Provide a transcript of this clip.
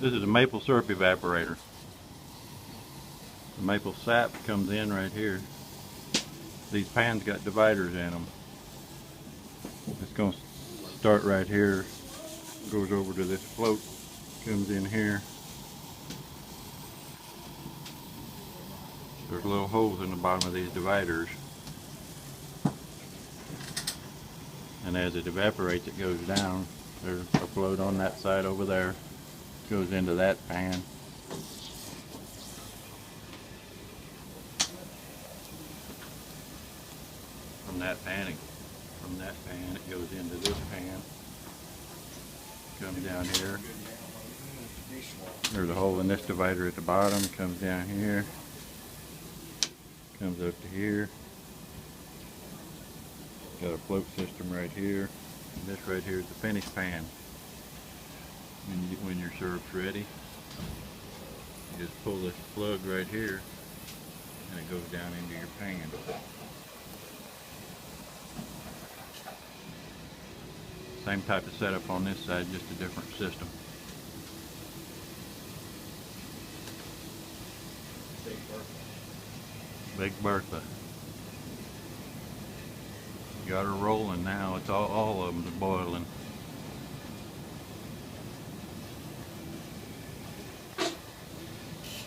This is a maple syrup evaporator. The maple sap comes in right here. These pans got dividers in them. It's going to start right here, goes over to this float, comes in here. There's little holes in the bottom of these dividers. And as it evaporates, it goes down. There's a float on that side over there. Goes into that pan. From that pan, it goes into this pan. Comes down here. There's a hole in this divider at the bottom. Comes down here. Comes up to here. Got a float system right here. And this right here is the finished pan. When your syrup's ready, you just pull this plug right here and it goes down into your pan. Same type of setup on this side, just a different system. Big Bertha. Got her rolling now. It's all of them boiling.